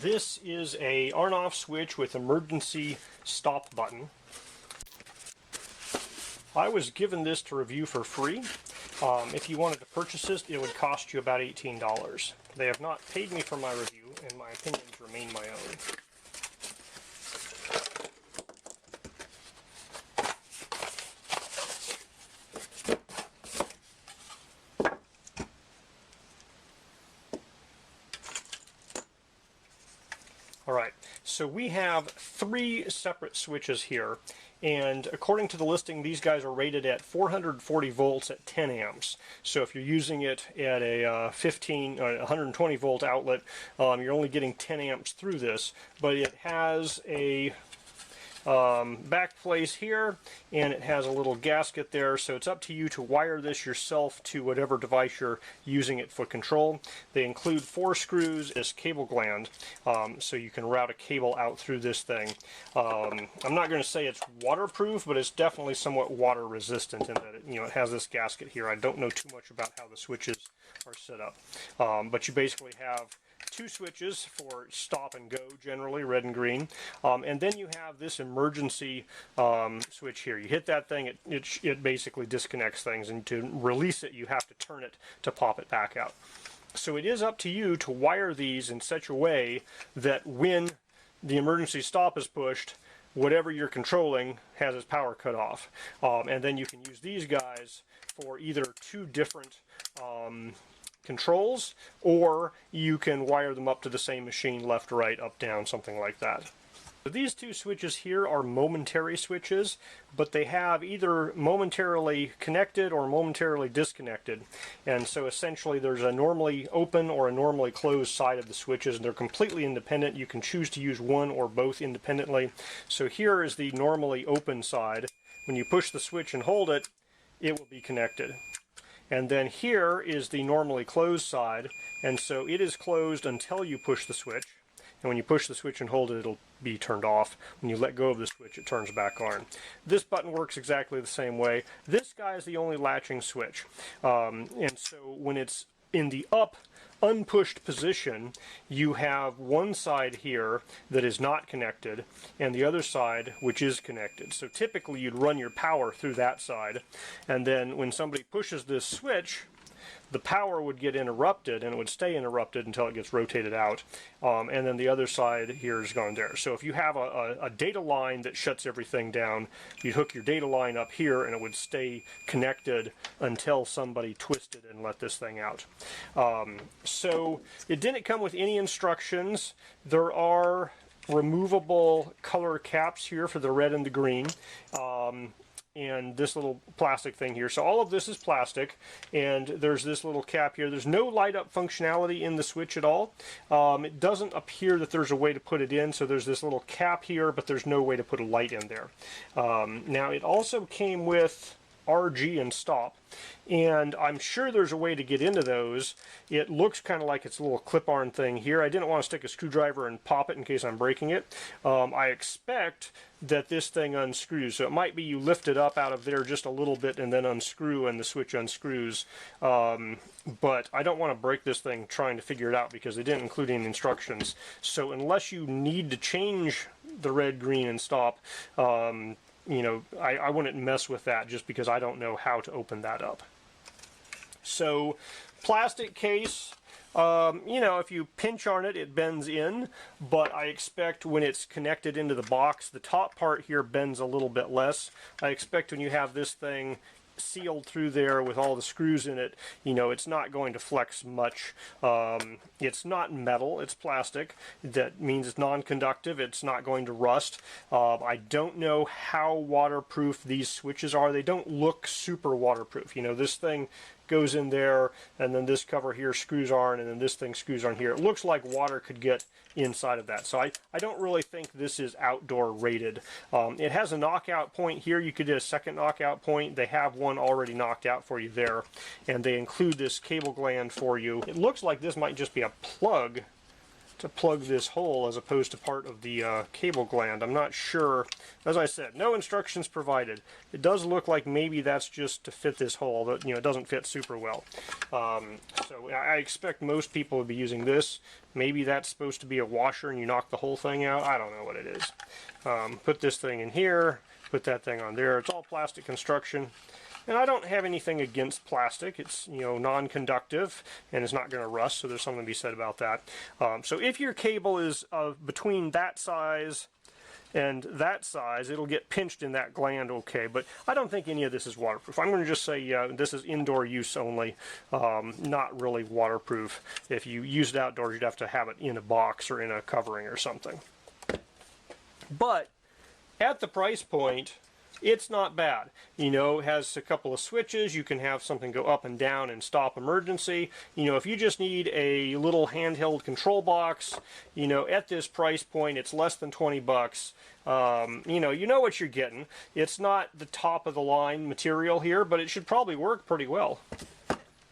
This is a on-off switch with emergency stop button. I was given this to review for free. If you wanted to purchase this, it would cost you about $18. They have not paid me for my review, and my opinions remain my own. Alright, so we have 3 separate switches here, and according to the listing, these guys are rated at 440 volts at 10 amps. So if you're using it at a 120 volt outlet, you're only getting 10 amps through this, but it has a back place here, and it has a little gasket there, so it's up to you to wire this yourself to whatever device you're using it for control. They include 4 screws as cable gland, so you can route a cable out through this thing. I'm not going to say it's waterproof, but it's definitely somewhat water resistant in that it has this gasket here. I don't know too much about how the switches are set up, but you basically have 2 switches for stop and go, generally red and green, and then you have this emergency switch here. You hit that thing, it basically disconnects things, and to release it you have to turn it to pop it back out. So it is up to you to wire these in such a way that when the emergency stop is pushed, whatever you're controlling has its power cut off, and then you can use these guys for either 2 different controls, or you can wire them up to the same machine, left, right, up, down, something like that. These 2 switches here are momentary switches, but they have either momentarily connected or momentarily disconnected, and so essentially there's a normally open or a normally closed side of the switches, and they're completely independent. You can choose to use one or both independently. So here is the normally open side. When you push the switch and hold it, it will be connected. And then here is the normally closed side, and so it is closed until you push the switch, and when you push the switch and hold it, it'll be turned off. When you let go of the switch, it turns back on. This button works exactly the same way. This guy is the only latching switch, and so when it's in the up unpushed position, you have one side here that is not connected and the other side which is connected. So typically you'd run your power through that side, and then when somebody pushes this switch, the power would get interrupted, and it would stay interrupted until it gets rotated out, and then the other side here is gone there. So if you have a data line that shuts everything down, you'd hook your data line up here and it would stay connected until somebody twisted and let this thing out. So it didn't come with any instructions. There are removable color caps here for the red and the green, and this little plastic thing here. So all of this is plastic, and there's this little cap here. There's no light up functionality in the switch at all. It doesn't appear that there's a way to put it in, so there's this little cap here, but there's no way to put a light in there. Now it also came with RG and stop, and I'm sure there's a way to get into those. It looks kind of like it's a little clip-on thing here. I didn't want to stick a screwdriver and pop it in case I'm breaking it. I expect that this thing unscrews, so it might be you lift it up out of there just a little bit and then unscrew and the switch unscrews, but I don't want to break this thing trying to figure it out because they didn't include any instructions. So unless you need to change the red, green, and stop, I wouldn't mess with that just because I don't know how to open that up. So, plastic case, if you pinch on it, it bends in, but I expect when it's connected into the box, the top part here bends a little bit less. I expect when you have this thing sealed through there with all the screws in it, it's not going to flex much. It's not metal, it's plastic. That means it's non-conductive, it's not going to rust. I don't know how waterproof these switches are. They don't look super waterproof. This thing goes in there, and then this cover here screws on, and then this thing screws on here. It looks like water could get inside of that. So I don't really think this is outdoor rated. It has a knockout point here. You could do a second knockout point. They have one already knocked out for you there, and they include this cable gland for you. It looks like this might just be a plug to plug this hole as opposed to part of the cable gland. I'm not sure. As I said, no instructions provided. It does look like maybe that's just to fit this hole, that, you know, it doesn't fit super well. So I expect most people would be using this. Maybe that's supposed to be a washer and you knock the whole thing out. I don't know what it is. Put this thing in here, put that thing on there. It's all plastic construction. And I don't have anything against plastic. It's, you know, non-conductive and it's not going to rust, so there's something to be said about that. So if your cable is between that size and that size, it'll get pinched in that gland okay, but I don't think any of this is waterproof. I'm going to just say this is indoor use only, not really waterproof. If you use it outdoors, you'd have to have it in a box or in a covering or something. But at the price point, it's not bad. You know, it has a couple of switches. You can have something go up and down and stop emergency. You know, if you just need a little handheld control box, you know, at this price point, it's less than 20 bucks. You know what you're getting. It's not the top of the line material here, but it should probably work pretty well.